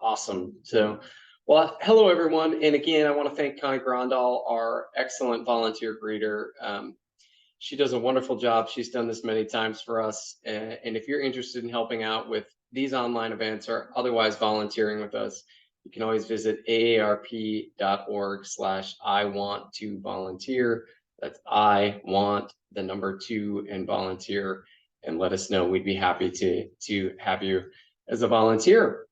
Awesome. So, well, hello everyone. And again, I want to thank Connie Grandal, our excellent volunteer greeter. She does a wonderful job. She's done this many times for us. And if you're interested in helping out with these online events or otherwise volunteering with us, you can always visit aarp.org/I want to volunteer. That's I want the number 2 and volunteer, and let us know. We'd be happy to have you as a volunteer.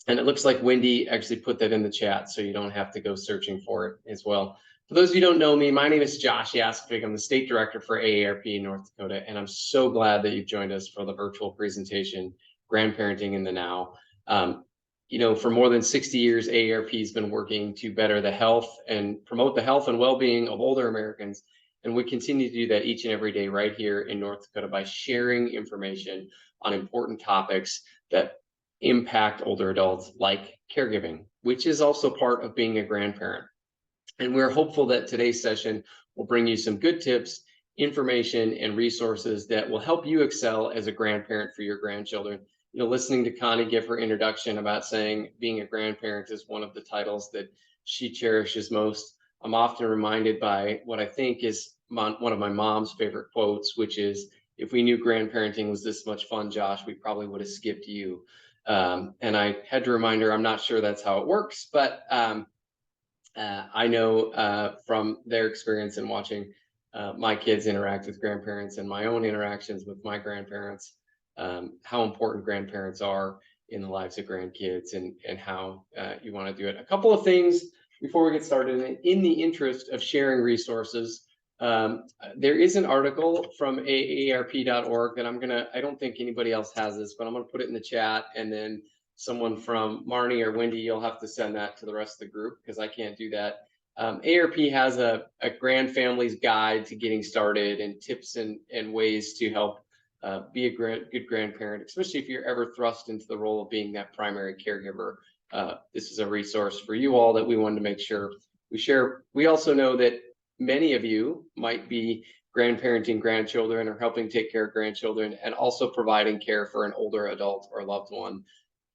And it looks like Wendy actually put that in the chat, so you don't have to go searching for it as well. For those of you who don't know me, my name is Josh Yaskovic. I'm the state director for AARP in North Dakota, and I'm so glad that you've joined us for the virtual presentation, Grandparenting in the Now. For more than 60 years, AARP has been working to better the health and promote the health and well-being of older Americans. And we continue to do that each and every day right here in North Dakota by sharing information on important topics that impact older adults, like caregiving, which is also part of being a grandparent. And we're hopeful that today's session will bring you some good tips, information, and resources that will help you excel as a grandparent for your grandchildren. Listening to Connie give her introduction about saying being a grandparent is one of the titles that she cherishes most, I'm often reminded by what I think is one of my mom's favorite quotes, which is, "If we knew grandparenting was this much fun, Josh, we probably would have skipped you." And I had to remind her, I'm not sure that's how it works, but I know from their experience in watching my kids interact with grandparents and my own interactions with my grandparents, how important grandparents are in the lives of grandkids and how you want to do it. A couple of things before we get started. In the interest of sharing resources, there is an article from aarp.org that I don't think anybody else has this, but I'm going to put it in the chat, and then someone from Marnie or Wendy, you'll have to send that to the rest of the group because I can't do that. AARP has a grand family's guide to getting started and tips and ways to help be a good grandparent, especially if you're ever thrust into the role of being that primary caregiver. This is a resource for you all that we wanted to make sure we share. We also know that many of you might be grandparenting grandchildren or helping take care of grandchildren and also providing care for an older adult or loved one,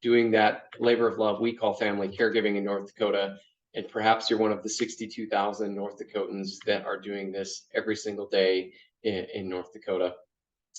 doing that labor of love we call family caregiving in North Dakota. And perhaps you're one of the 62,000 North Dakotans that are doing this every single day in North Dakota.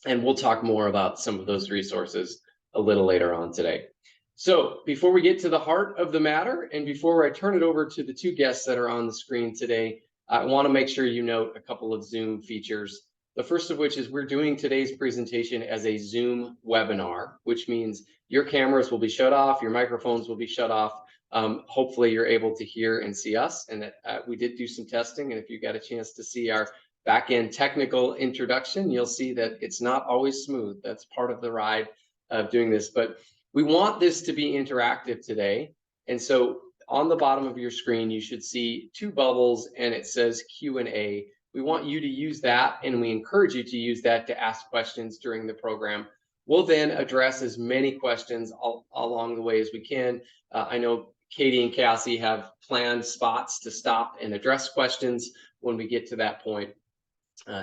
And we'll talk more about some of those resources a little later on today. So before we get to the heart of the matter, and before I turn it over to the two guests that are on the screen today, I want to make sure you note a couple of Zoom features. The first of which is we're doing today's presentation as a Zoom webinar, which means your cameras will be shut off, your microphones will be shut off. Hopefully you're able to hear and see us, and that we did do some testing. And if you got a chance to see our back-end technical introduction, you'll see that it's not always smooth. That's part of the ride of doing this, but we want this to be interactive today. And so on the bottom of your screen, you should see two bubbles and it says Q&A. We want you to use that, and we encourage you to use that to ask questions during the program. We'll then address as many questions along the way as we can. I know Katie and Cassie have planned spots to stop and address questions when we get to that point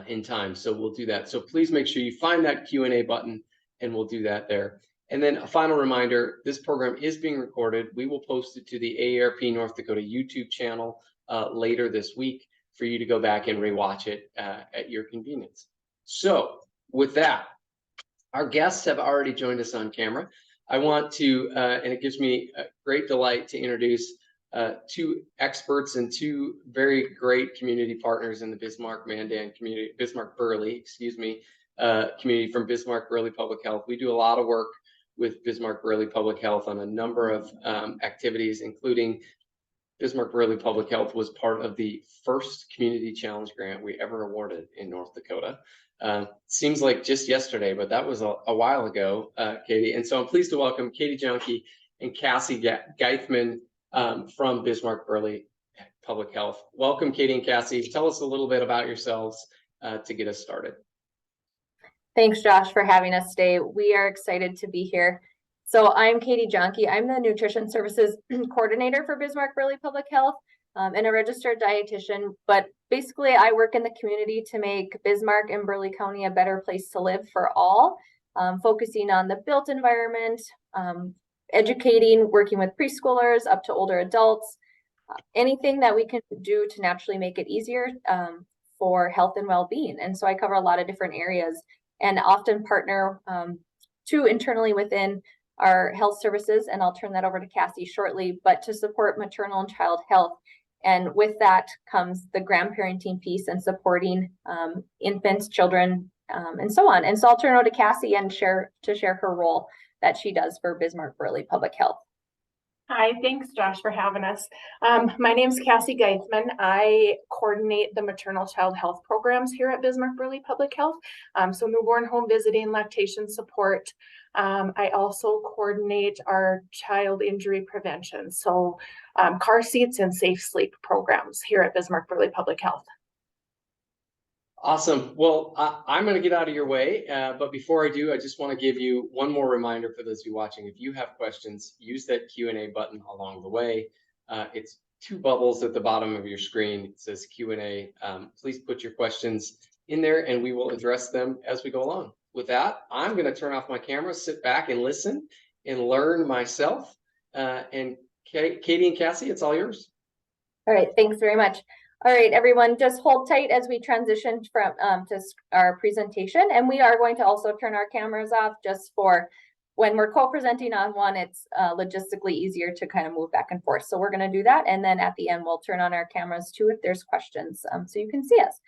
in time. So we'll do that. So please make sure you find that Q&A button, and we'll do that there. And then a final reminder, this program is being recorded. We will post it to the AARP North Dakota YouTube channel later this week for you to go back and rewatch it at your convenience. So with that, our guests have already joined us on camera. I want to, and it gives me a great delight to introduce two experts and two very great community partners in the Bismarck-Mandan community, Bismarck-Burley, community from Bismarck-Burley Public Health. We do a lot of work with Bismarck-Burley Public Health on a number of activities, including Bismarck-Burley Public Health was part of the first community challenge grant we ever awarded in North Dakota. Seems like just yesterday, but that was a while ago, Katie. And so I'm pleased to welcome Katie Junkie and Cassie Geithman from Bismarck-Burley Public Health. Welcome, Katie and Cassie. Tell us a little bit about yourselves to get us started. Thanks, Josh, for having us today. We are excited to be here. So I'm Katie Junkie. I'm the Nutrition Services Coordinator for Bismarck-Burley Public Health and a registered dietitian. But basically, I work in the community to make Bismarck and Burley County a better place to live for all, focusing on the built environment, educating, working with preschoolers up to older adults, anything that we can do to naturally make it easier for health and well-being. And so I cover a lot of different areas and often partner too internally within our health services. And I'll turn that over to Cassie shortly, but to support maternal and child health. And with that comes the grandparenting piece and supporting infants, children, and so on. And so I'll turn it over to Cassie and share her role that she does for Bismarck Burley Public Health. Hi, thanks Josh for having us. My name is Cassie Geithman. I coordinate the maternal child health programs here at Bismarck Burley Public Health. So newborn home visiting, lactation support. I also coordinate our child injury prevention. So car seats and safe sleep programs here at Bismarck Burley Public Health. Awesome. Well, I'm going to get out of your way, but before I do, I just want to give you one more reminder for those of you watching. If you have questions, use that Q&A button along the way. It's two bubbles at the bottom of your screen. It says Q&A. Please put your questions in there and we will address them as we go along. With that, I'm going to turn off my camera, sit back and listen and learn myself. And Katie and Cassie, it's all yours. All right, thanks very much. All right, everyone, just hold tight as we transition from to our presentation. And we are going to also turn our cameras off just for when we're co-presenting on one, it's logistically easier to kind of move back and forth. So we're going to do that. And then at the end, we'll turn on our cameras too if there's questions so you can see us.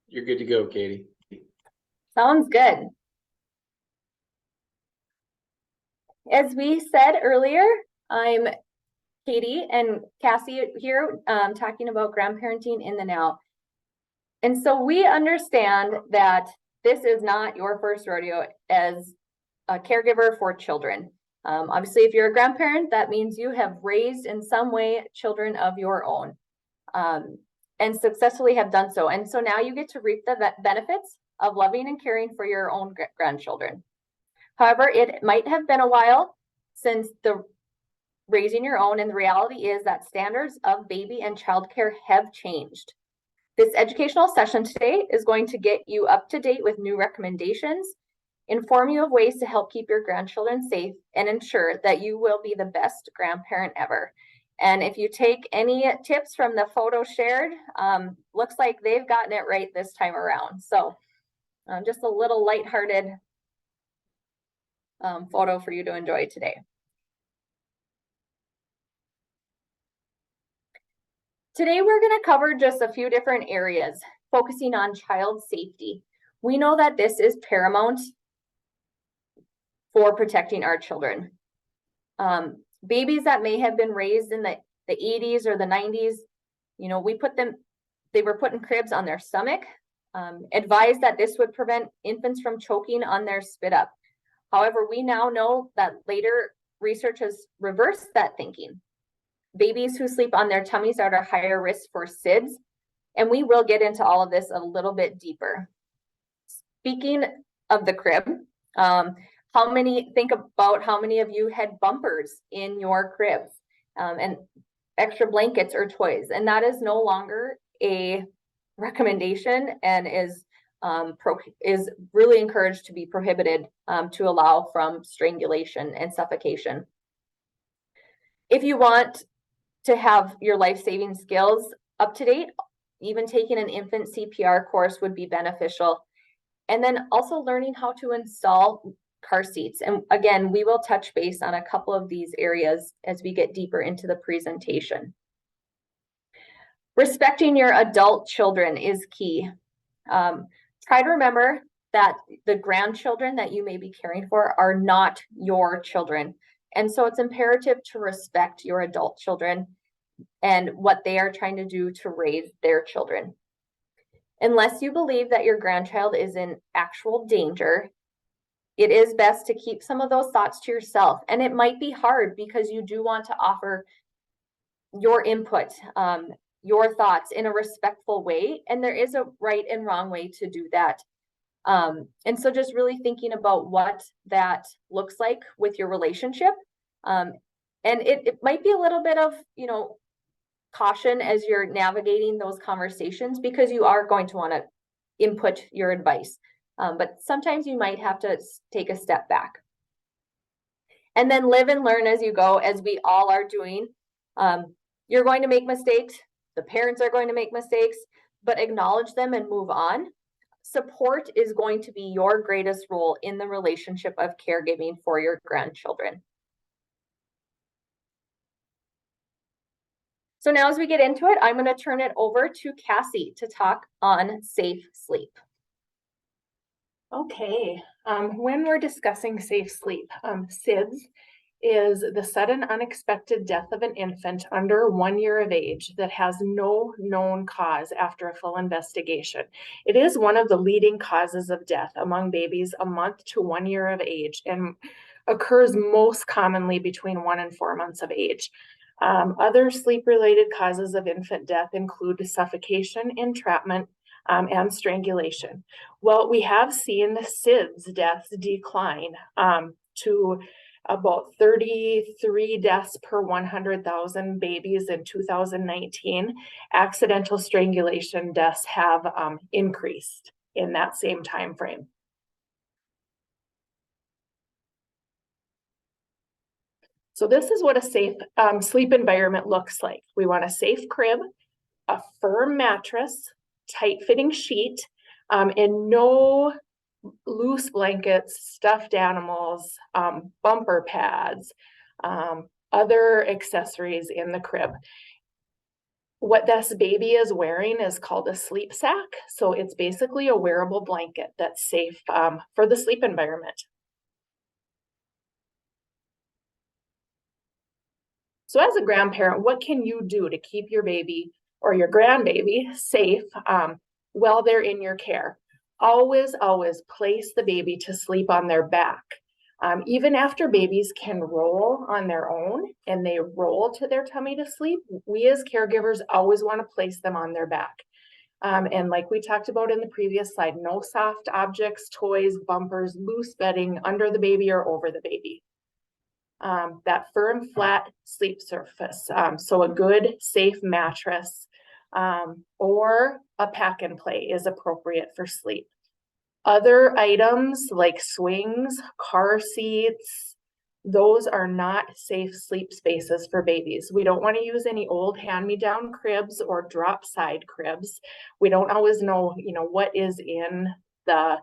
You're good to go, Katie. Sounds good. As we said earlier, I'm Katie and Cassie here talking about grandparenting in the now. And so we understand that this is not your first rodeo as a caregiver for children. Obviously, if you're a grandparent, that means you have raised in some way children of your own and successfully have done so. And so now you get to reap the benefits of loving and caring for your own grandchildren. However, it might have been a while since the raising your own, and the reality is that standards of baby and childcare have changed. This educational session today is going to get you up to date with new recommendations, inform you of ways to help keep your grandchildren safe, and ensure that you will be the best grandparent ever. And if you take any tips from the photo shared, looks like they've gotten it right this time around. So just a little lighthearted photo for you to enjoy today. Today, we're going to cover just a few different areas, focusing on child safety. We know that this is paramount for protecting our children. Babies that may have been raised in the 80s or the 90s, you know, they were put in cribs on their stomach, advised that this would prevent infants from choking on their spit up. However, we now know that later research has reversed that thinking. Babies who sleep on their tummies are at a higher risk for SIDS, and we will get into all of this a little bit deeper. Speaking of the crib, think about how many of you had bumpers in your cribs and extra blankets or toys, and that is no longer a recommendation and is really encouraged to be prohibited to allow from strangulation and suffocation. If you want to have your life-saving skills up to date, even taking an infant CPR course would be beneficial. And then also learning how to install car seats. And again, we will touch base on a couple of these areas as we get deeper into the presentation. Respecting your adult children is key. Try to remember that the grandchildren that you may be caring for are not your children. And so it's imperative to respect your adult children and what they are trying to do to raise their children. Unless you believe that your grandchild is in actual danger, it is best to keep some of those thoughts to yourself. And it might be hard because you do want to offer your input, your thoughts in a respectful way. And there is a right and wrong way to do that. And so just really thinking about what that looks like with your relationship. And it might be a little bit of, caution as you're navigating those conversations, because you are going to want to input your advice. But sometimes you might have to take a step back. And then live and learn as you go, as we all are doing. You're going to make mistakes. The parents are going to make mistakes, but acknowledge them and move on. Support is going to be your greatest role in the relationship of caregiving for your grandchildren. So now as we get into it, I'm going to turn it over to Cassie to talk on safe sleep. Okay, when we're discussing safe sleep, SIDS is the sudden unexpected death of an infant under 1 year of age that has no known cause after a full investigation. It is one of the leading causes of death among babies a month to 1 year of age and occurs most commonly between 1 and 4 months of age. Other sleep-related causes of infant death include suffocation, entrapment, and strangulation. Well, we have seen SIDS deaths decline to about 33 deaths per 100,000 babies in 2019. Accidental strangulation deaths have increased in that same time frame. So this is what a safe sleep environment looks like. We want a safe crib, a firm mattress, tight-fitting sheet, and no loose blankets, stuffed animals, bumper pads, other accessories in the crib. What this baby is wearing is called a sleep sack. So it's basically a wearable blanket that's safe for the sleep environment. So as a grandparent, what can you do to keep your baby or your grandbaby safe while they're in your care? Always, always place the baby to sleep on their back. Even after babies can roll on their own and they roll to their tummy to sleep, we as caregivers always want to place them on their back. And like we talked about in the previous slide, no soft objects, toys, bumpers, loose bedding under the baby or over the baby. That firm, flat sleep surface. So a good, safe mattress or a pack and play is appropriate for sleep. Other items like swings, car seats, those are not safe sleep spaces for babies. We don't want to use any old hand-me-down cribs or drop side cribs. We don't always know, what is in the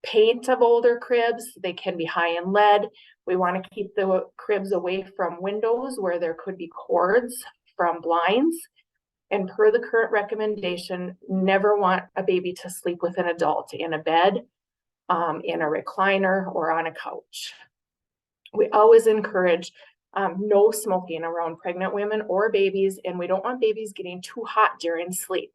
paint of older cribs. They can be high in lead. We want to keep the cribs away from windows where there could be cords from blinds. And per the current recommendation, never want a baby to sleep with an adult in a bed, in a recliner, or on a couch. We always encourage no smoking around pregnant women or babies, and we don't want babies getting too hot during sleep.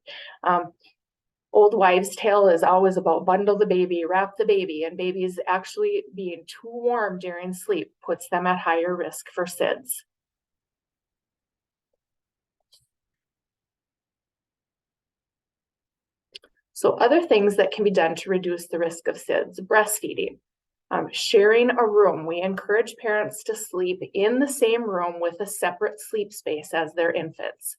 Old wives' tale is always about bundle the baby, wrap the baby, and babies actually being too warm during sleep puts them at higher risk for SIDS. So other things that can be done to reduce the risk of SIDS: breastfeeding, sharing a room. We encourage parents to sleep in the same room with a separate sleep space as their infants.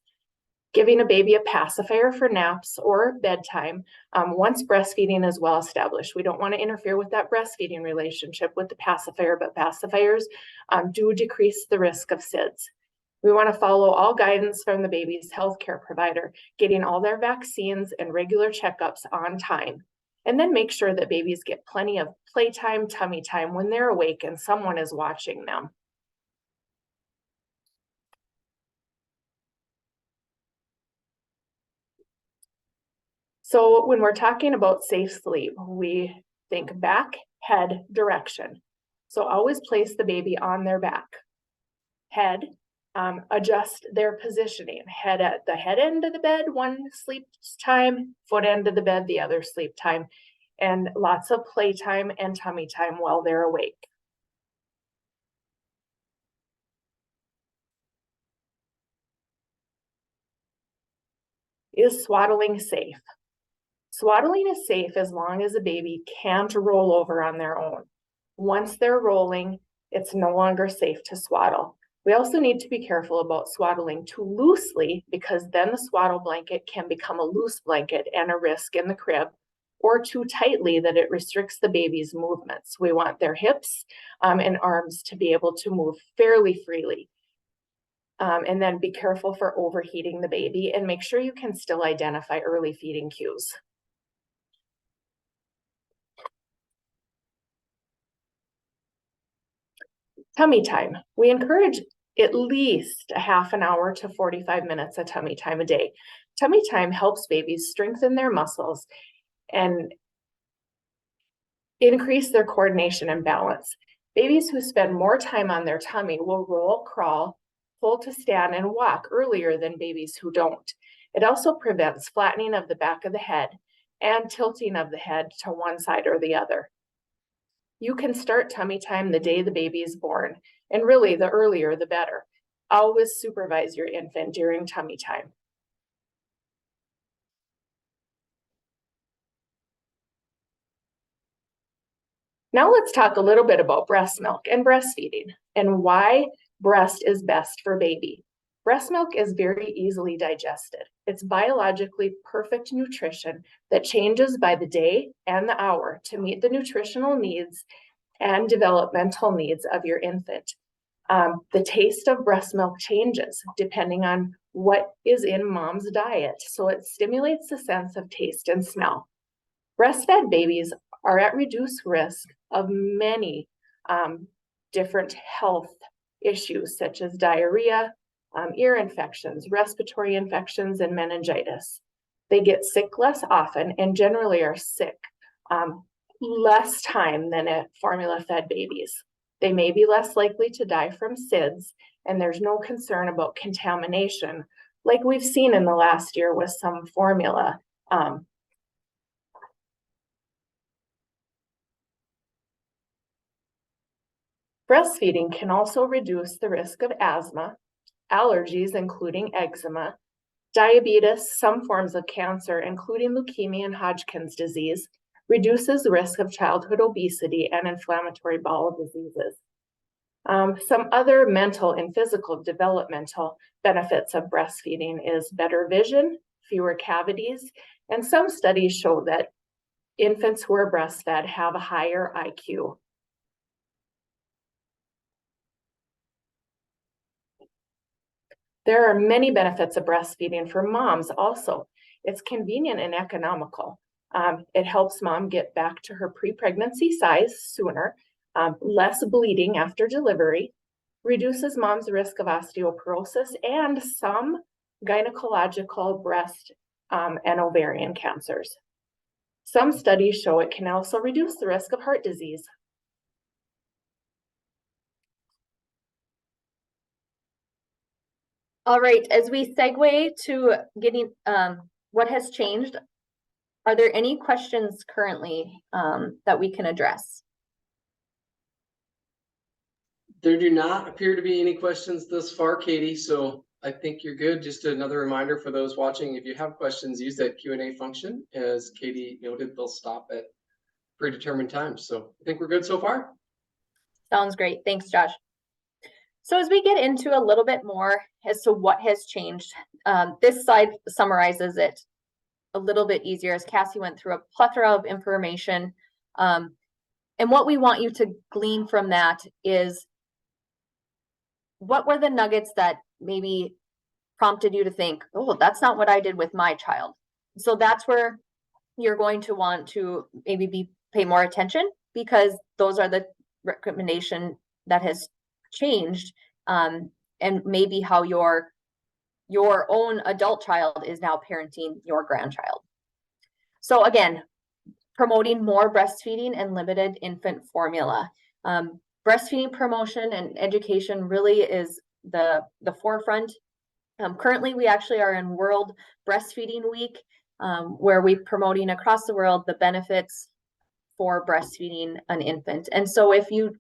Giving a baby a pacifier for naps or bedtime once breastfeeding is well established. We don't want to interfere with that breastfeeding relationship with the pacifier, but pacifiers do decrease the risk of SIDS. We want to follow all guidance from the baby's healthcare provider, getting all their vaccines and regular checkups on time. And then make sure that babies get plenty of playtime, tummy time when they're awake and someone is watching them. So when we're talking about safe sleep, we think back, head, direction. So always place the baby on their back. Head, adjust their positioning. Head at the head end of the bed, one sleep time, foot end of the bed, the other sleep time. and lots of playtime and tummy time while they're awake. Is swaddling safe? Swaddling is safe as long as a baby can't roll over on their own. Once they're rolling, it's no longer safe to swaddle. We also need to be careful about swaddling too loosely, because then the swaddle blanket can become a loose blanket and a risk in the crib, or too tightly that it restricts the baby's movements. We want their hips and arms to be able to move fairly freely. And then be careful for overheating the baby, and make sure you can still identify early feeding cues. Tummy time. We encourage at least a half an hour to 45 minutes of tummy time a day. Tummy time helps babies strengthen their muscles and increase their coordination and balance. Babies who spend more time on their tummy will roll, crawl, pull to stand, and walk earlier than babies who don't. It also prevents flattening of the back of the head and tilting of the head to one side or the other. You can start tummy time the day the baby is born, and really the earlier the better. Always supervise your infant during tummy time. Now let's talk a little bit about breast milk and breastfeeding and why breast is best for baby. Breast milk is very easily digested. It's biologically perfect nutrition that changes by the day and the hour to meet the nutritional needs and developmental needs of your infant. The taste of breast milk changes depending on what is in mom's diet, so it stimulates the sense of taste and smell. Breastfed babies are at reduced risk of many different health issues, such as diarrhea, ear infections, respiratory infections, and meningitis. They get sick less often and generally are sick less time than at formula-fed babies. They may be less likely to die from SIDS, and there's no concern about contamination, like we've seen in the last year with some formula. Breastfeeding can also reduce the risk of asthma, allergies, including eczema, diabetes, some forms of cancer, including leukemia and Hodgkin's disease, reduces the risk of childhood obesity and inflammatory bowel diseases. Some other mental and physical developmental benefits of breastfeeding is better vision, fewer cavities, and some studies show that infants who are breastfed have a higher IQ. There are many benefits of breastfeeding for moms also. It's convenient and economical. It helps mom get back to her pre-pregnancy size sooner, less bleeding after delivery, reduces mom's risk of osteoporosis and some gynecological breast and ovarian cancers. Some studies show it can also reduce the risk of heart disease. All right, as we segue to getting what has changed, are there any questions currently that we can address? There do not appear to be any questions thus far, Katie, so I think you're good. Just another reminder for those watching, if you have questions, use that Q&A function. As Katie noted, they'll stop at predetermined times. So I think we're good so far. Sounds great. Thanks, Josh. So as we get into a little bit more as to what has changed, this slide summarizes it a little bit easier, as Cassie went through a plethora of information. And what we want you to glean from that is, what were the nuggets that maybe prompted you to think, oh, that's not what I did with my child? So that's where you're going to want to maybe pay more attention, because those are the recommendation that has changed, and maybe how your own adult child is now parenting your grandchild. So again, promoting more breastfeeding and limited infant formula. Breastfeeding promotion and education really is the forefront. Currently, we actually are in World Breastfeeding Week, where we're promoting across the world the benefits for breastfeeding an infant. And so if you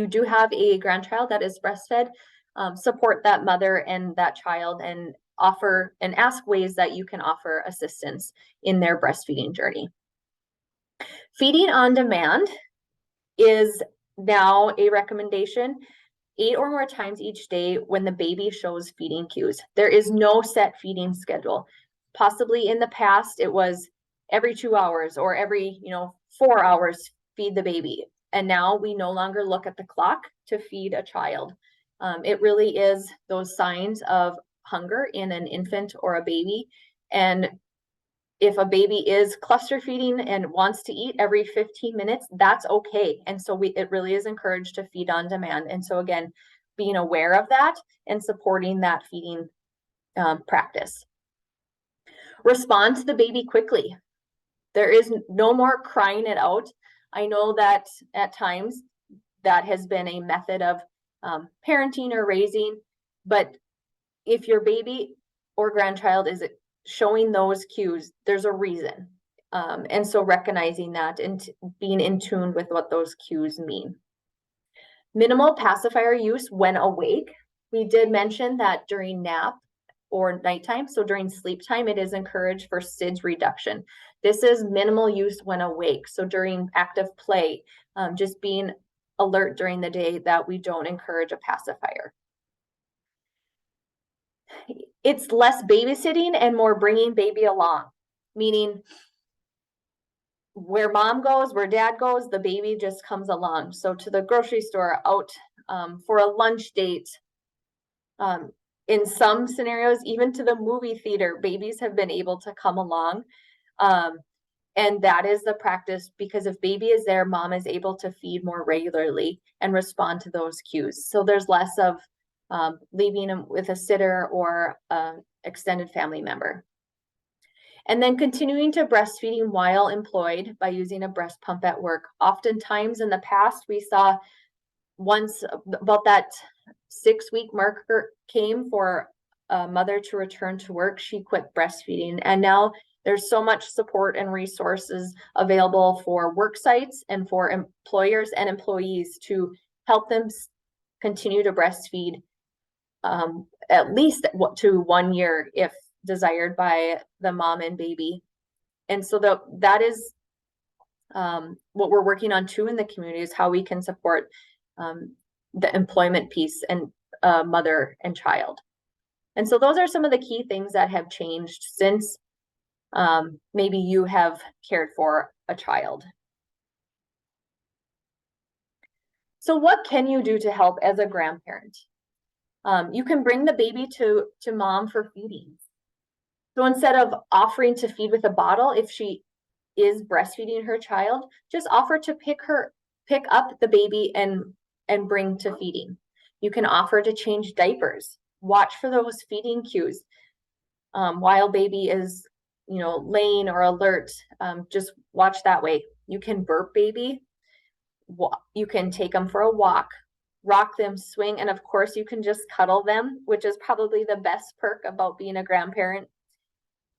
do have a grandchild that is breastfed, support that mother and that child and offer and ask ways that you can offer assistance in their breastfeeding journey. Feeding on demand is now a recommendation 8 or more times each day when the baby shows feeding cues. There is no set feeding schedule. Possibly in the past, it was every 2 hours or every 4 hours feed the baby. And now we no longer look at the clock to feed a child. It really is those signs of hunger in an infant or a baby. And if a baby is cluster feeding and wants to eat every 15 minutes, that's okay. And so it really is encouraged to feed on demand. And so again, being aware of that and supporting that feeding practice. Respond to the baby quickly. There is no more crying it out. I know that at times that has been a method of parenting or raising, but if your baby or grandchild is showing those cues, there's a reason. And so recognizing that and being in tune with what those cues mean. Minimal pacifier use when awake. We did mention that during nap or nighttime, so during sleep time, it is encouraged for SIDS reduction. This is minimal use when awake. So during active play, just being alert during the day that we don't encourage a pacifier. It's less babysitting and more bringing baby along, meaning where mom goes, where dad goes, the baby just comes along. So to the grocery store, out for a lunch date. In some scenarios, even to the movie theater, babies have been able to come along. And that is the practice, because if baby is there, mom is able to feed more regularly and respond to those cues. So there's less of leaving them with a sitter or extended family member. And then continuing to breastfeeding while employed by using a breast pump at work. Oftentimes in the past, we saw once about that 6-week marker came for a mother to return to work, she quit breastfeeding. And now there's so much support and resources available for work sites and for employers and employees to help them continue to breastfeed at least to 1 year if desired by the mom and baby. And so that is what we're working on too in the community, is how we can support the employment piece and mother and child. And so those are some of the key things that have changed since maybe you have cared for a child. So what can you do to help as a grandparent? You can bring the baby to mom for feeding. So instead of offering to feed with a bottle, if she is breastfeeding her child, just offer to pick up the baby and bring to feeding. You can offer to change diapers. Watch for those feeding cues. While baby is, laying or alert, just watch that way. You can burp baby. You can take them for a walk, rock them, swing, and of course you can just cuddle them, which is probably the best perk about being a grandparent.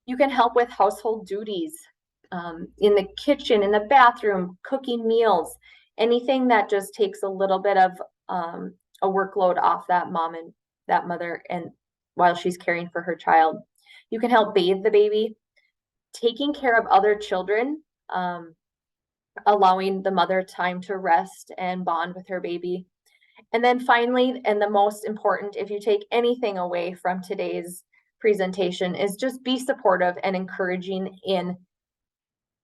You can help with household duties in the kitchen, in the bathroom, cooking meals, anything that just takes a little bit of a workload off that mom and that mother, and while she's caring for her child. You can help bathe the baby, taking care of other children, allowing the mother time to rest and bond with her baby. And then finally, and the most important, if you take anything away from today's presentation, is just be supportive and encouraging in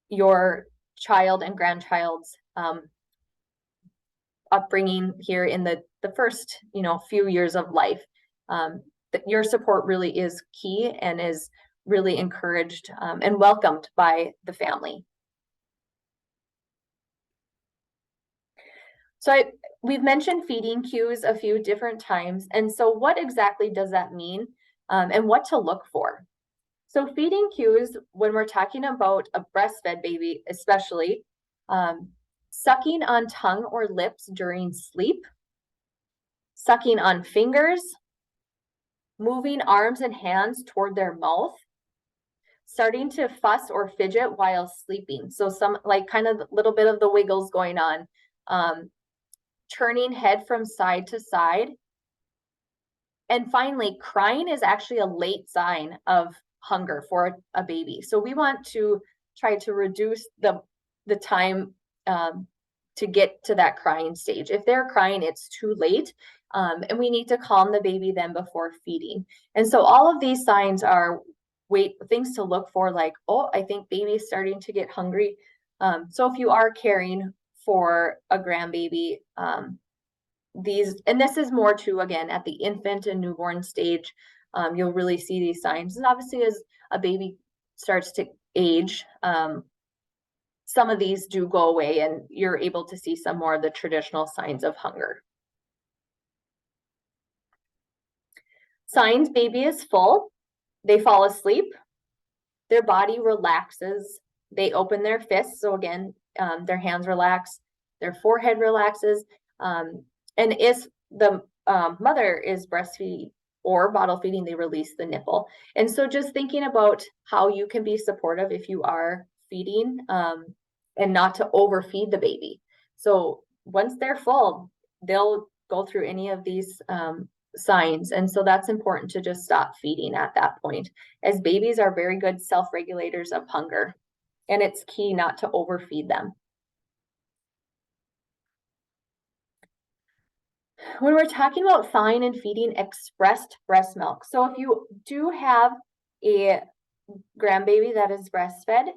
your child and grandchild's upbringing here in the first few years of life. That your support really is key and is really encouraged and welcomed by the family. So we've mentioned feeding cues a few different times. And so what exactly does that mean and what to look for? So feeding cues, when we're talking about a breastfed baby, especially, sucking on tongue or lips during sleep, sucking on fingers, moving arms and hands toward their mouth, starting to fuss or fidget while sleeping. So some like kind of little bit of the wiggles going on, turning head from side to side. And finally, crying is actually a late sign of hunger for a baby. So we want to try to reduce the time to get to that crying stage. If they're crying, it's too late. And we need to calm the baby then before feeding. And so all of these signs are things to look for, like, oh, I think baby's starting to get hungry. So if you are caring for a grandbaby, this is more too, again, at the infant and newborn stage, you'll really see these signs. And obviously as a baby starts to age, some of these do go away and you're able to see some more of the traditional signs of hunger. Signs: baby is full, they fall asleep, their body relaxes, they open their fists. So again, their hands relax, their forehead relaxes. And if the mother is breastfeeding or bottle feeding, they release the nipple. And so just thinking about how you can be supportive if you are feeding, and not to overfeed the baby. So once they're full, they'll go through any of these signs. And so that's important to just stop feeding at that point, as babies are very good self-regulators of hunger. And it's key not to overfeed them. When we're talking about thawing and feeding expressed breast milk, so if you do have a grandbaby that is breastfed,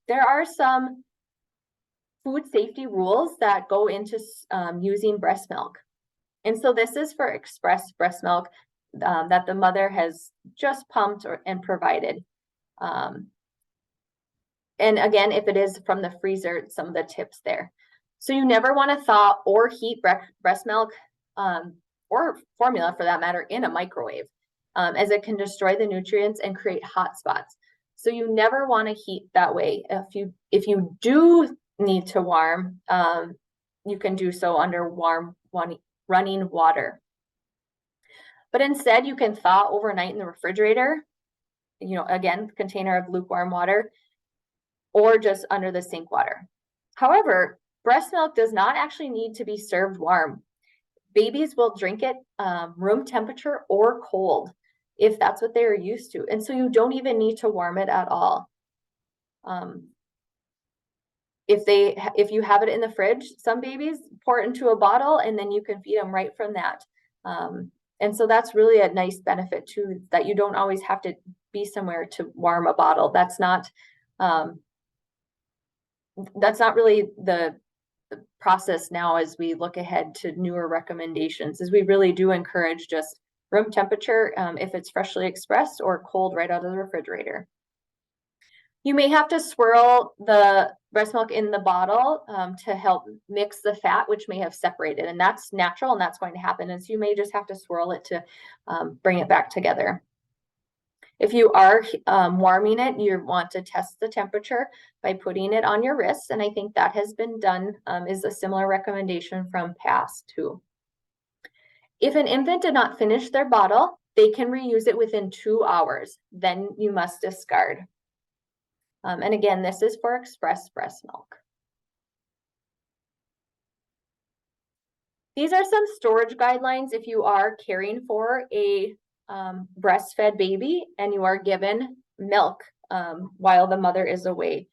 there are some food safety rules that go into using breast milk. And so this is for expressed breast milk that the mother has just pumped and provided. And again, if it is from the freezer, some of the tips there. So you never want to thaw or heat breast milk, or formula for that matter, in a microwave, as it can destroy the nutrients and create hot spots. So you never want to heat that way. If you do need to warm, you can do so under warm running water. But instead, you can thaw overnight in the refrigerator, again, container of lukewarm water, or just under the sink water. However, breast milk does not actually need to be served warm. Babies will drink it room temperature or cold if that's what they are used to. And so you don't even need to warm it at all. If you have it in the fridge, some babies pour it into a bottle and then you can feed them right from that. And so that's really a nice benefit too, that you don't always have to be somewhere to warm a bottle. That's not really the process now as we look ahead to newer recommendations, is we really do encourage just room temperature if it's freshly expressed, or cold right out of the refrigerator. You may have to swirl the breast milk in the bottle to help mix the fat, which may have separated, and that's natural and that's going to happen. And so you may just have to swirl it to bring it back together. If you are warming it, you want to test the temperature by putting it on your wrist. And I think that has been done, is a similar recommendation from past too. If an infant did not finish their bottle, they can reuse it within 2 hours. Then you must discard. And again, this is for express breast milk. These are some storage guidelines if you are caring for a breastfed baby and you are given milk while the mother is away.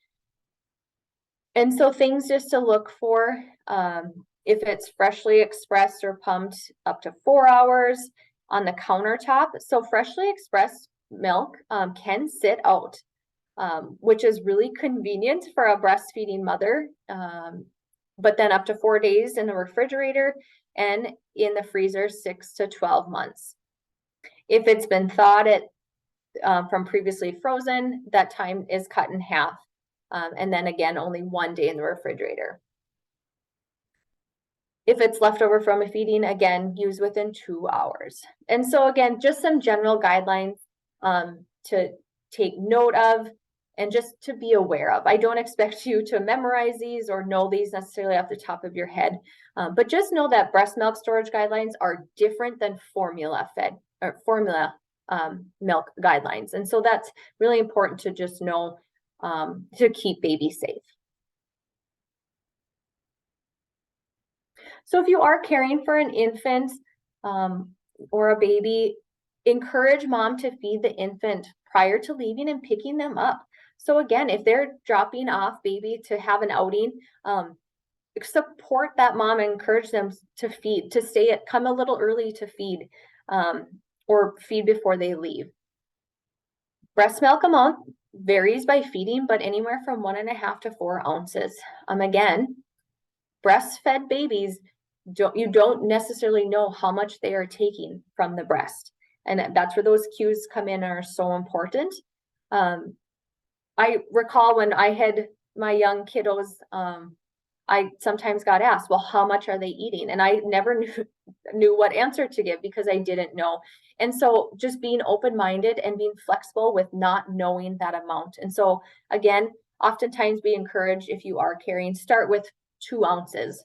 And so things just to look for, if it's freshly expressed or pumped, up to 4 hours on the countertop. So freshly expressed milk can sit out, which is really convenient for a breastfeeding mother, but then up to 4 days in the refrigerator and in the freezer 6 to 12 months. If it's been thawed from previously frozen, that time is cut in half. And then again, only 1 day in the refrigerator. If it's leftover from a feeding, again, use within 2 hours. And so again, just some general guidelines to take note of and just to be aware of. I don't expect you to memorize these or know these necessarily off the top of your head, but just know that breast milk storage guidelines are different than formula milk guidelines. And so that's really important to just know to keep babies safe. So if you are caring for an infant or a baby, encourage mom to feed the infant prior to leaving and picking them up. So again, if they're dropping off baby to have an outing, support that mom and encourage them to feed, to come a little early to feed, or feed before they leave. Breast milk amount varies by feeding, but anywhere from 1.5 to 4 ounces. Again, breastfed babies, you don't necessarily know how much they are taking from the breast. And that's where those cues come in, are so important. I recall when I had my young kiddos, I sometimes got asked, well, how much are they eating? And I never knew what answer to give because I didn't know. And so just being open-minded and being flexible with not knowing that amount. And so again, oftentimes we encourage, if you are carrying, start with 2 ounces.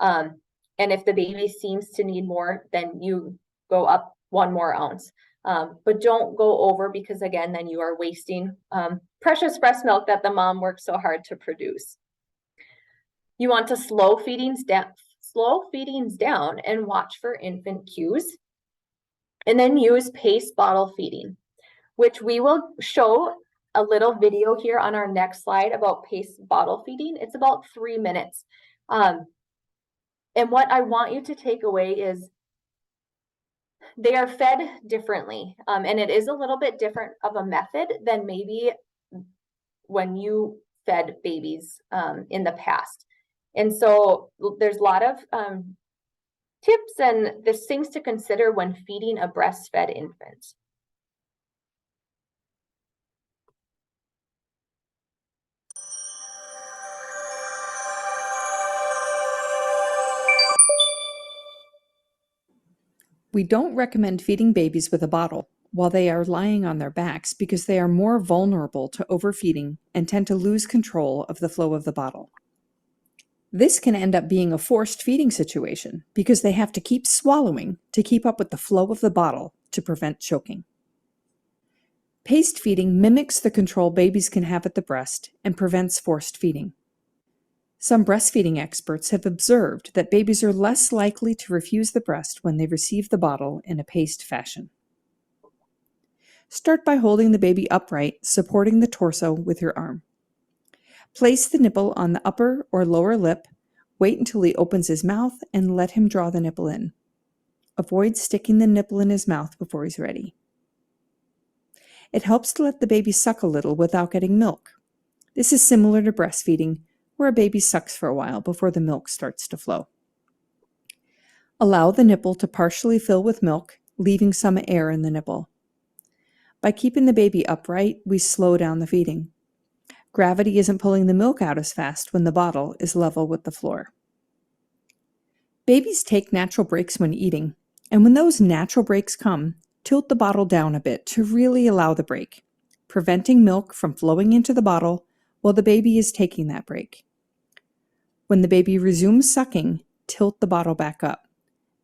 And if the baby seems to need more, then you go up 1 more ounce. But don't go over, because again, then you are wasting precious breast milk that the mom worked so hard to produce. You want to slow feedings down and watch for infant cues. And then use paced bottle feeding, which we will show a little video here on our next slide about paced bottle feeding. It's about 3 minutes. And what I want you to take away is they are fed differently. And it is a little bit different of a method than maybe when you fed babies in the past. And so there's a lot of tips and there's things to consider when feeding a breastfed infant. We don't recommend feeding babies with a bottle while they are lying on their backs because they are more vulnerable to overfeeding and tend to lose control of the flow of the bottle. This can end up being a forced feeding situation because they have to keep swallowing to keep up with the flow of the bottle to prevent choking. Paced feeding mimics the control babies can have at the breast and prevents forced feeding. Some breastfeeding experts have observed that babies are less likely to refuse the breast when they receive the bottle in a paced fashion. Start by holding the baby upright, supporting the torso with your arm. Place the nipple on the upper or lower lip, wait until he opens his mouth, and let him draw the nipple in. Avoid sticking the nipple in his mouth before he's ready. It helps to let the baby suck a little without getting milk. This is similar to breastfeeding, where a baby sucks for a while before the milk starts to flow. Allow the nipple to partially fill with milk, leaving some air in the nipple. By keeping the baby upright, we slow down the feeding. Gravity isn't pulling the milk out as fast when the bottle is level with the floor. Babies take natural breaks when eating, and when those natural breaks come, tilt the bottle down a bit to really allow the break, preventing milk from flowing into the bottle while the baby is taking that break. When the baby resumes sucking, tilt the bottle back up.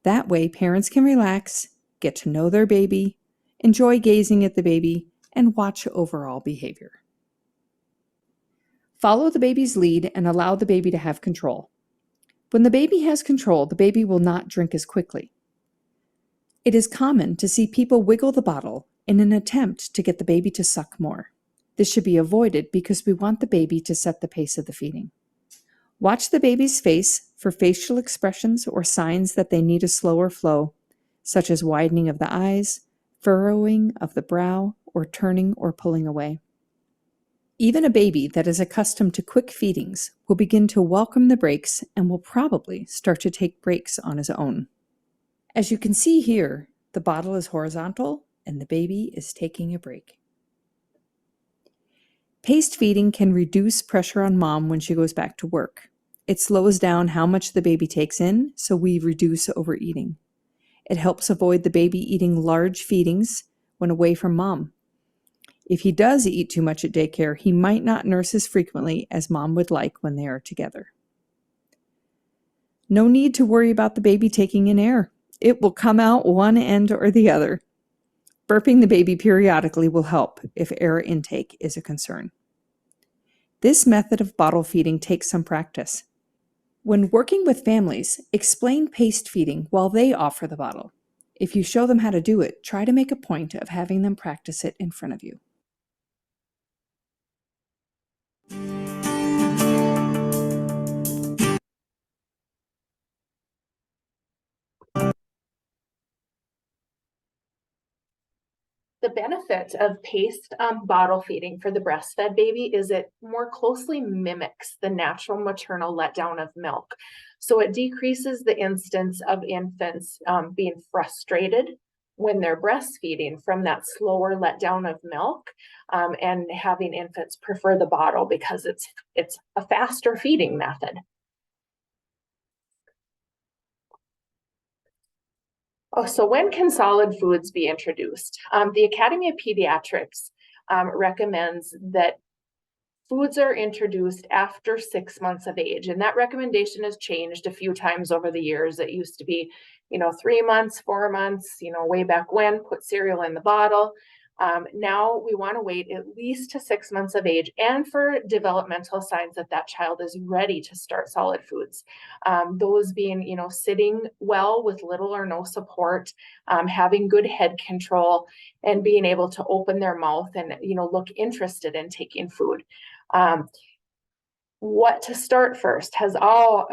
That way, parents can relax, get to know their baby, enjoy gazing at the baby, and watch overall behavior. Follow the baby's lead and allow the baby to have control. When the baby has control, the baby will not drink as quickly. It is common to see people wiggle the bottle in an attempt to get the baby to suck more. This should be avoided because we want the baby to set the pace of the feeding. Watch the baby's face for facial expressions or signs that they need a slower flow, such as widening of the eyes, furrowing of the brow, or turning or pulling away. Even a baby that is accustomed to quick feedings will begin to welcome the breaks and will probably start to take breaks on his own. As you can see here, the bottle is horizontal and the baby is taking a break. Paced feeding can reduce pressure on mom when she goes back to work. It slows down how much the baby takes in, so we reduce overeating. It helps avoid the baby eating large feedings when away from mom. If he does eat too much at daycare, he might not nurse as frequently as mom would like when they are together. No need to worry about the baby taking in air. It will come out one end or the other. Burping the baby periodically will help if air intake is a concern. This method of bottle feeding takes some practice. When working with families, explain paced feeding while they offer the bottle. If you show them how to do it, try to make a point of having them practice it in front of you. The benefit of paced bottle feeding for the breastfed baby is it more closely mimics the natural maternal letdown of milk. So it decreases the instance of infants being frustrated when they're breastfeeding from that slower letdown of milk, and having infants prefer the bottle because it's a faster feeding method. Oh, so when can solid foods be introduced? The Academy of Pediatrics recommends that foods are introduced after 6 months of age, and that recommendation has changed a few times over the years. It used to be, 3 months, 4 months, way back when, put cereal in the bottle. Now we want to wait at least to 6 months of age and for developmental signs that that child is ready to start solid foods. Those being, sitting well with little or no support, having good head control, and being able to open their mouth and, look interested in taking food. What to start first has all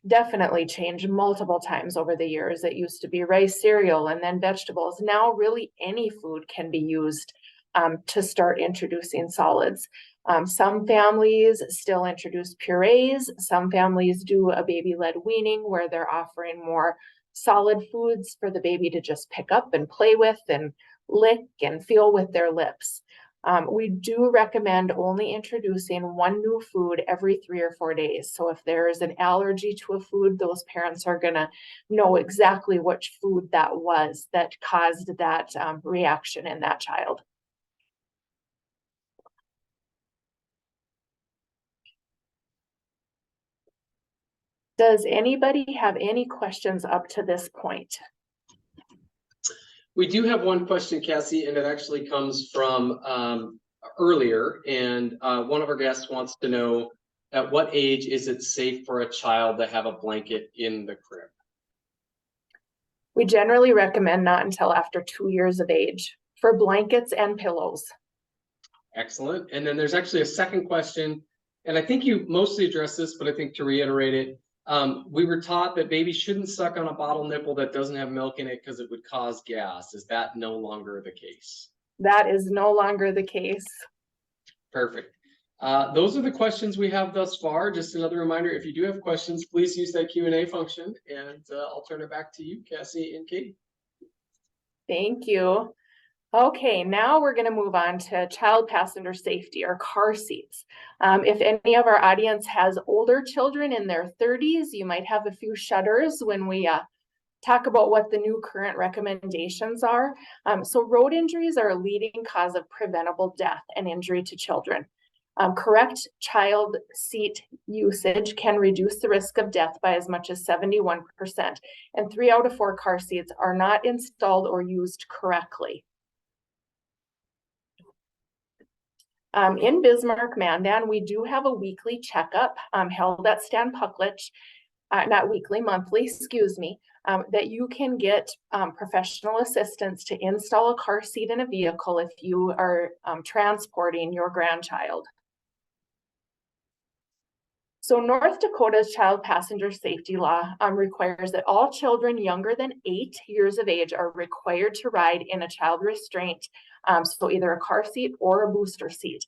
definitely changed multiple times over the years. It used to be rice cereal and then vegetables. Now really any food can be used to start introducing solids. Some families still introduce purees. Some families do a baby-led weaning where they're offering more solid foods for the baby to just pick up and play with and lick and feel with their lips. We do recommend only introducing one new food every 3 or 4 days. So if there is an allergy to a food, those parents are going to know exactly which food that was that caused that reaction in that child. Does anybody have any questions up to this point? We do have one question, Cassie, and it actually comes from earlier. And one of our guests wants to know, at what age is it safe for a child to have a blanket in the crib? We generally recommend not until after 2 years of age for blankets and pillows. Excellent. And then there's actually a second question, and I think you mostly addressed this, but I think to reiterate it, we were taught that babies shouldn't suck on a bottle nipple that doesn't have milk in it because it would cause gas. Is that no longer the case? That is no longer the case. Perfect. Those are the questions we have thus far. Just another reminder, if you do have questions, please use that Q&A function, and I'll turn it back to you, Cassie and Katie. Thank you. Okay, now we're going to move on to child passenger safety or car seats. If any of our audience has older children in their 30s, you might have a few shudders when we talk about what the new current recommendations are. So road injuries are a leading cause of preventable death and injury to children. Correct child seat usage can reduce the risk of death by as much as 71%, and 3 out of 4 car seats are not installed or used correctly. In Bismarck, Mandan, we do have a weekly checkup held at Stan Pucklich, not weekly, monthly, excuse me, that you can get professional assistance to install a car seat in a vehicle if you are transporting your grandchild. So North Dakota's child passenger safety law requires that all children younger than 8 years of age are required to ride in a child restraint, so either a car seat or a booster seat.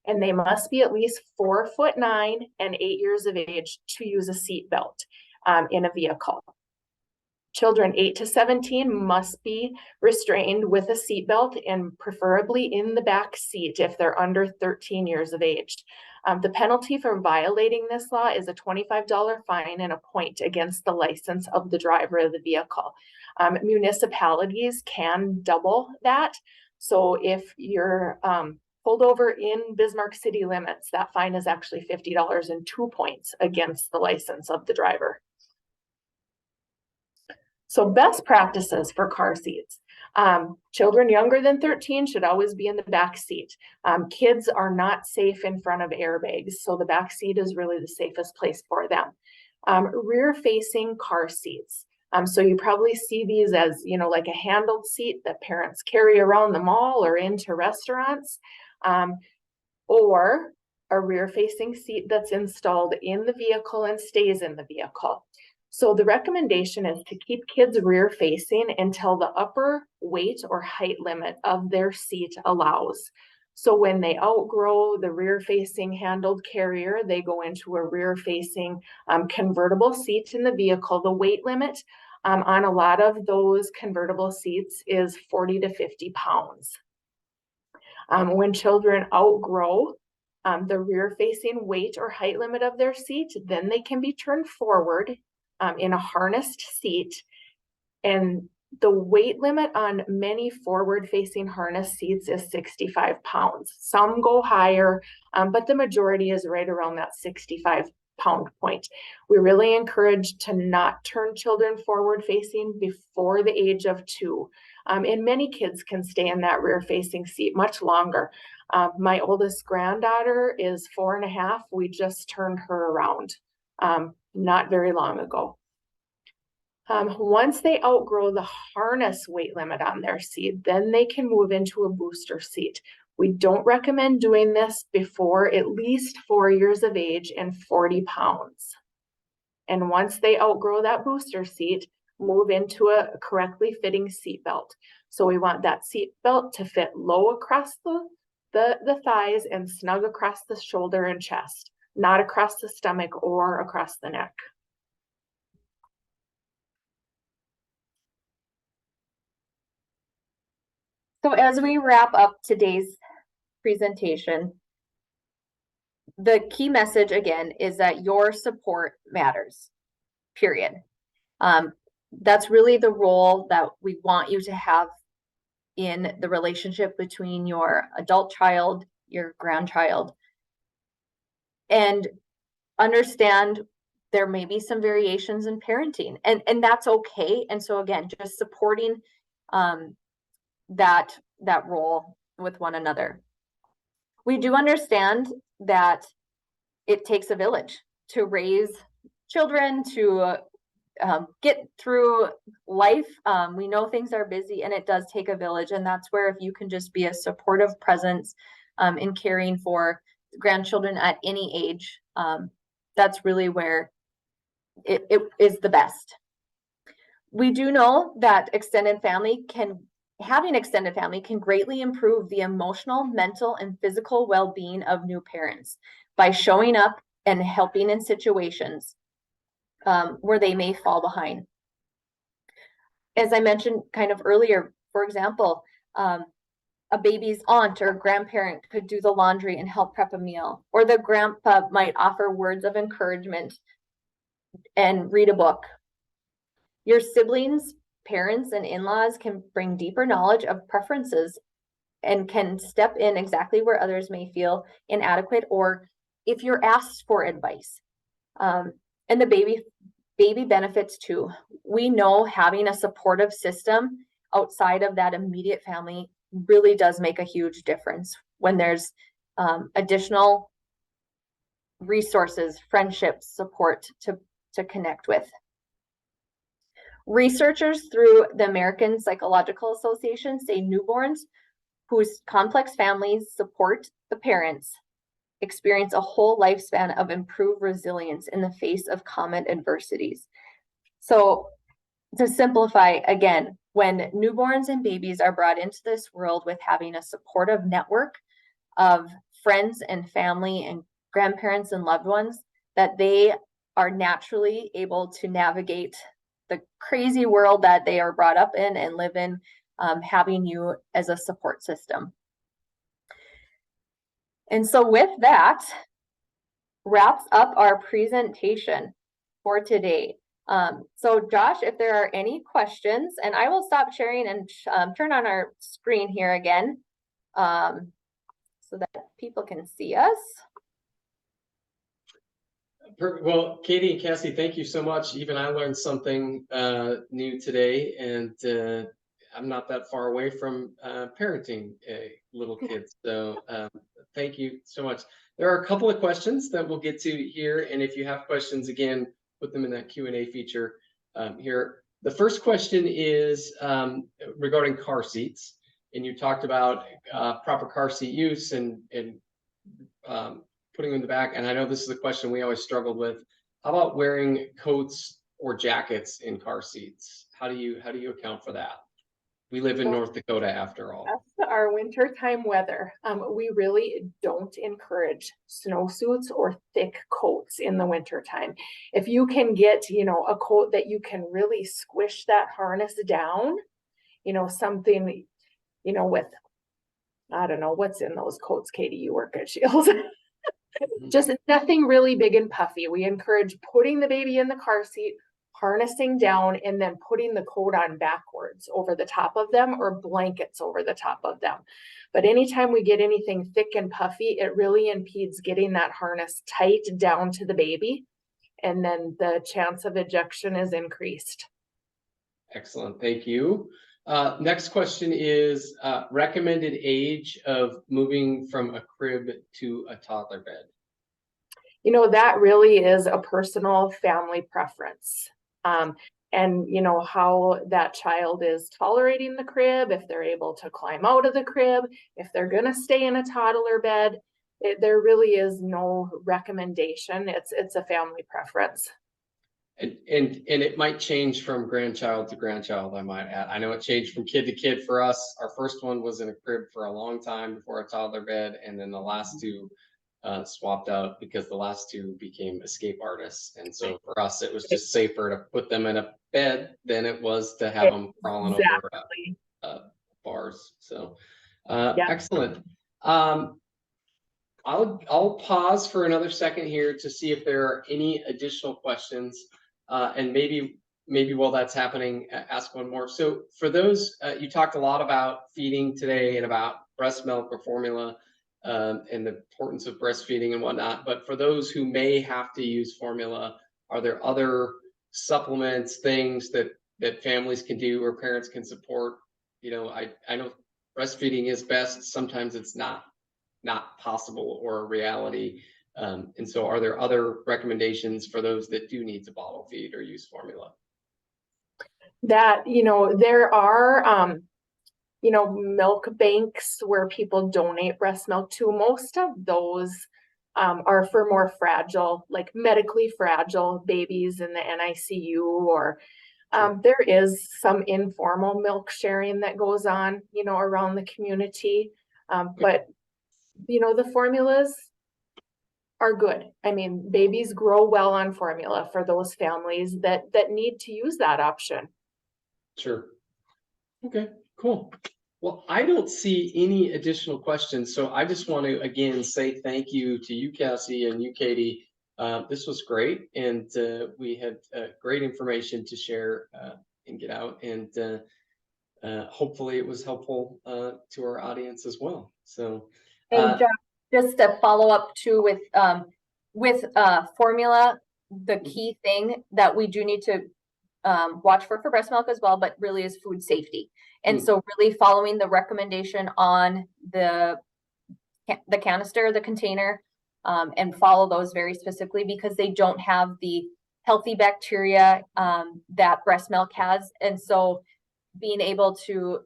And they must be at least 4'9" and 8 years of age to use a seat belt in a vehicle. Children 8 to 17 must be restrained with a seatbelt and preferably in the back seat if they're under 13 years of age. The penalty for violating this law is a $25 fine and a point against the license of the driver of the vehicle. Municipalities can double that. So if you're pulled over in Bismarck city limits, that fine is actually $50 and 2 points against the license of the driver. So best practices for car seats. Children younger than 13 should always be in the back seat. Kids are not safe in front of airbags, so the back seat is really the safest place for them. Rear facing car seats. So you probably see these as, you know, like a handled seat that parents carry around the mall or into restaurants, or a rear facing seat that's installed in the vehicle and stays in the vehicle. So the recommendation is to keep kids rear facing until the upper weight or height limit of their seat allows. So when they outgrow the rear facing handled carrier, they go into a rear facing convertible seat in the vehicle. The weight limit on a lot of those convertible seats is 40 to 50 pounds. When children outgrow the rear facing weight or height limit of their seat, then they can be turned forward in a harnessed seat. And the weight limit on many forward facing harness seats is 65 pounds. Some go higher, but the majority is right around that 65-pound point. We really encourage to not turn children forward facing before the age of 2. And many kids can stay in that rear facing seat much longer. My oldest granddaughter is 4.5. We just turned her around not very long ago. Once they outgrow the harness weight limit on their seat, then they can move into a booster seat. We don't recommend doing this before at least 4 years of age and 40 pounds. And once they outgrow that booster seat, move into a correctly fitting seat belt. So we want that seat belt to fit low across the thighs and snug across the shoulder and chest, not across the stomach or across the neck. So as we wrap up today's presentation, the key message again is that your support matters, period. That's really the role that we want you to have in the relationship between your adult child, your grandchild, and understand there may be some variations in parenting, and that's okay. And so again, just supporting that role with one another. We do understand that it takes a village to raise children, to get through life. We know things are busy and it does take a village, and that's where if you can just be a supportive presence in caring for grandchildren at any age, that's really where it is the best. We do know that having extended family can greatly improve the emotional, mental, and physical well-being of new parents by showing up and helping in situations where they may fall behind. As I mentioned kind of earlier, for example, a baby's aunt or grandparent could do the laundry and help prep a meal, or the grandpa might offer words of encouragement and read a book. Your siblings, parents, and in-laws can bring deeper knowledge of preferences and can step in exactly where others may feel inadequate, or if you're asked for advice. And the baby benefits too. We know having a supportive system outside of that immediate family really does make a huge difference when there's additional resources, friendships, support to connect with. Researchers through the American Psychological Association say newborns whose complex families support the parents experience a whole lifespan of improved resilience in the face of common adversities. So to simplify, again, when newborns and babies are brought into this world with having a supportive network of friends and family and grandparents and loved ones, that they are naturally able to navigate the crazy world that they are brought up in and live in, having you as a support system. And so with that, wraps up our presentation for today. So Josh, if there are any questions, and I will stop sharing and turn on our screen here again so that people can see us. Well, Katie and Cassie, thank you so much. Even I learned something new today, and I'm not that far away from parenting little kids. So thank you so much. There are a couple of questions that we'll get to here. And if you have questions, again, put them in that Q&A feature here. The first question is regarding car seats. And you talked about proper car seat use and putting them in the back. And I know this is a question we always struggled with. How about wearing coats or jackets in car seats? How do you account for that? We live in North Dakota after all. That's our wintertime weather. We really don't encourage snowsuits or thick coats in the wintertime. If you can get, a coat that you can really squish that harness down, something, with, I don't know, what's in those coats, Katie, you work at Shields. Just nothing really big and puffy. We encourage putting the baby in the car seat, harnessing down, and then putting the coat on backwards over the top of them or blankets over the top of them. But anytime we get anything thick and puffy, it really impedes getting that harness tight down to the baby. And then the chance of ejection is increased. Excellent. Thank you. Next question is recommended age of moving from a crib to a toddler bed. That really is a personal family preference. And how that child is tolerating the crib, if they're able to climb out of the crib, if they're going to stay in a toddler bed. There really is no recommendation. It's a family preference. And it might change from grandchild to grandchild, I might add. I know it changed from kid to kid for us. Our first one was in a crib for a long time before a toddler bed, and then the last two swapped out because the last two became escape artists. And so for us, it was just safer to put them in a bed than it was to have them crawling over bars. So excellent. I'll pause for another second here to see if there are any additional questions. And maybe while that's happening, ask one more. So for those, you talked a lot about feeding today and about breast milk or formula and the importance of breastfeeding and whatnot. But for those who may have to use formula, are there other supplements, things that families can do or parents can support? I know breastfeeding is best. Sometimes it's not possible or a reality. And so are there other recommendations for those that do need to bottle feed or use formula? That, there are, milk banks where people donate breast milk to. Most of those are for more fragile, like medically fragile babies in the NICU, or there is some informal milk sharing that goes on, around the community. But, the formulas are good. I mean, babies grow well on formula for those families that need to use that option. Sure. Okay, cool. Well, I don't see any additional questions. So I just want to, again, say thank you to you, Cassie, and you, Katie. This was great. And we had great information to share and get out. And hopefully it was helpful to our audience as well. So and just to follow up too with formula, the key thing that we do need to watch for breast milk as well, but really is food safety. And so really following the recommendation on the canister, the container, and follow those very specifically, because they don't have the healthy bacteria that breast milk has. And so being able to,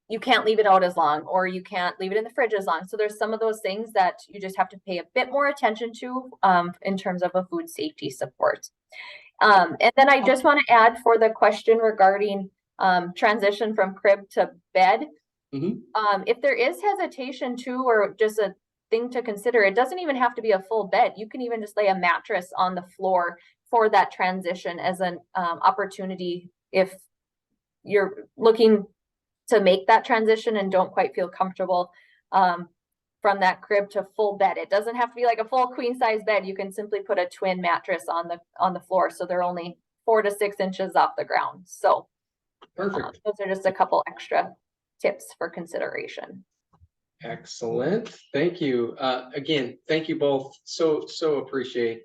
you can't leave it out as long, or you can't leave it in the fridge as long. So there's some of those things that you just have to pay a bit more attention to in terms of a food safety support. And then I just want to add for the question regarding transition from crib to bed. If there is hesitation too, or just a thing to consider, it doesn't even have to be a full bed. You can even just lay a mattress on the floor for that transition as an opportunity if you're looking to make that transition and don't quite feel comfortable from that crib to full bed. It doesn't have to be like a full queen size bed. You can simply put a twin mattress on the floor, so they're only 4 to 6 inches off the ground. So perfect. Those are just a couple extra tips for consideration. Excellent. Thank you. Again, thank you both. So appreciate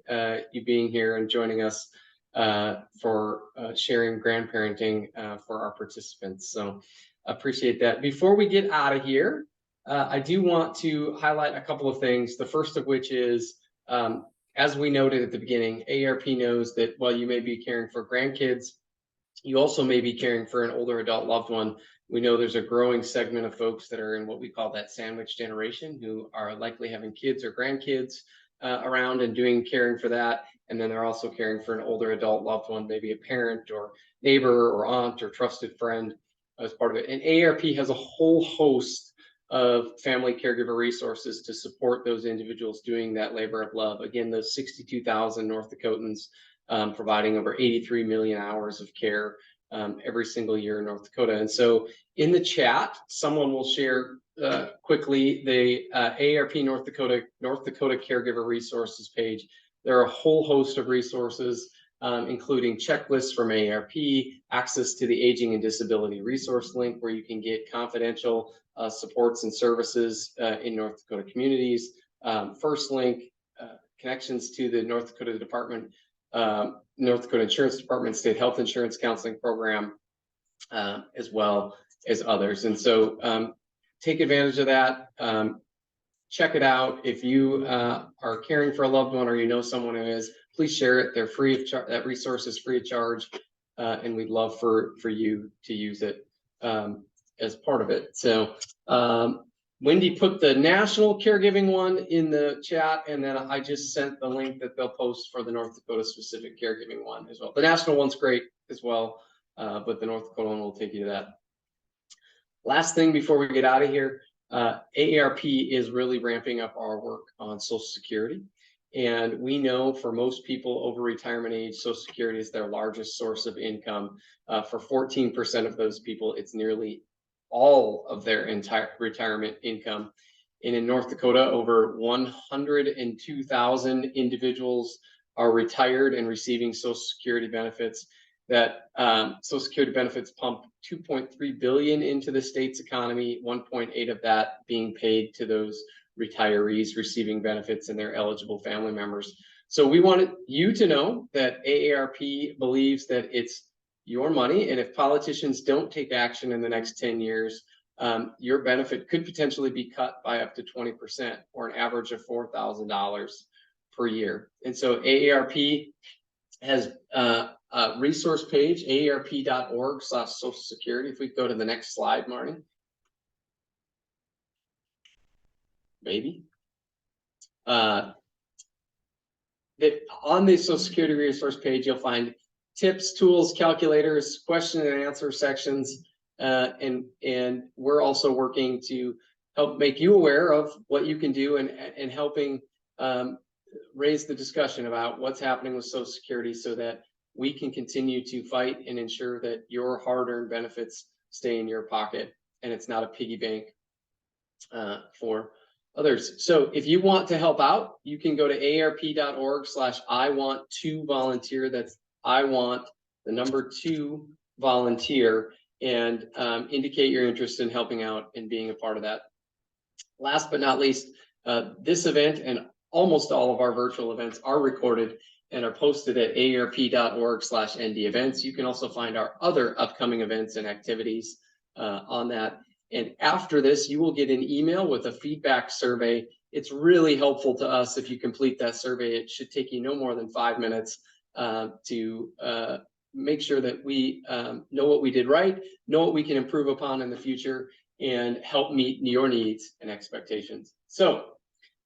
you being here and joining us. for sharing grandparenting for our participants. So appreciate that. Before we get out of here, I do want to highlight a couple of things. The first of which is, as we noted at the beginning, AARP knows that while you may be caring for grandkids, you also may be caring for an older adult loved one. We know there's a growing segment of folks that are in what we call that sandwich generation, who are likely having kids or grandkids around and caring for that. And then they're also caring for an older adult loved one, maybe a parent or neighbor or aunt or trusted friend as part of it. And AARP has a whole host of family caregiver resources to support those individuals doing that labor of love. Again, those 62,000 North Dakotans providing over 83 million hours of care every single year in North Dakota. And so in the chat, someone will share quickly the AARP North Dakota Caregiver Resources page. There are a whole host of resources, including checklists from AARP, access to the Aging and Disability Resource Link, where you can get confidential supports and services in North Dakota communities, First Link, connections to the North Dakota Insurance Department State Health Insurance Counseling Program, as well as others. And so take advantage of that. Check it out. If you are caring for a loved one or you know someone who is, please share it. They're free of charge. That resource is free of charge, and we'd love for you to use it as part of it. So Wendy put the national caregiving one in the chat, and then I just sent the link that they'll post for the North Dakota specific caregiving one as well. The national one's great as well, but the North Dakota one will take you to that. Last thing before we get out of here, AARP is really ramping up our work on Social Security. And we know for most people over retirement age, Social Security is their largest source of income. For 14% of those people, it's nearly all of their entire retirement income. And in North Dakota, over 102,000 individuals are retired and receiving Social Security benefits. That Social Security benefits pump $2.3 billion into the state's economy, 1.8 of that being paid to those retirees receiving benefits and their eligible family members. So we wanted you to know that AARP believes that it's your money, and if politicians don't take action in the next 10 years, your benefit could potentially be cut by up to 20%, or an average of $4,000 per year. And so AARP has a resource page, aarp.org/social security. If we go to the next slide, Marnie. Maybe. That on the Social Security resource page, you'll find tips, tools, calculators, question and answer sections, and we're also working to help make you aware of what you can do and helping raise the discussion about what's happening with Social Security so that we can continue to fight and ensure that your hard-earned benefits stay in your pocket and it's not a piggy bank for others. So if you want to help out, you can go to aarp.org/I-want-to-volunteer. That's I want the number 2 volunteer, and indicate your interest in helping out and being a part of that. Last but not least, this event and almost all of our virtual events are recorded and are posted at aarp.org/nd events. You can also find our other upcoming events and activities on that. And after this, you will get an email with a feedback survey. It's really helpful to us if you complete that survey. It should take you no more than 5 minutes to make sure that we know what we did right, know what we can improve upon in the future, and help meet your needs and expectations. So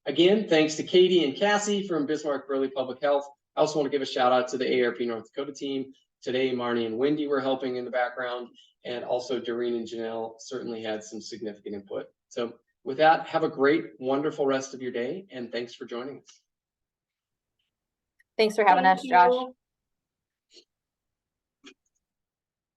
again, thanks to Katie and Cassie from Bismarck Burley Public Health. I also want to give a shout out to the AARP North Dakota team. Today, Marnie and Wendy were helping in the background, and also Doreen and Janelle certainly had some significant input. So with that, have a great, wonderful rest of your day, and thanks for joining us. Thanks for having us, Josh.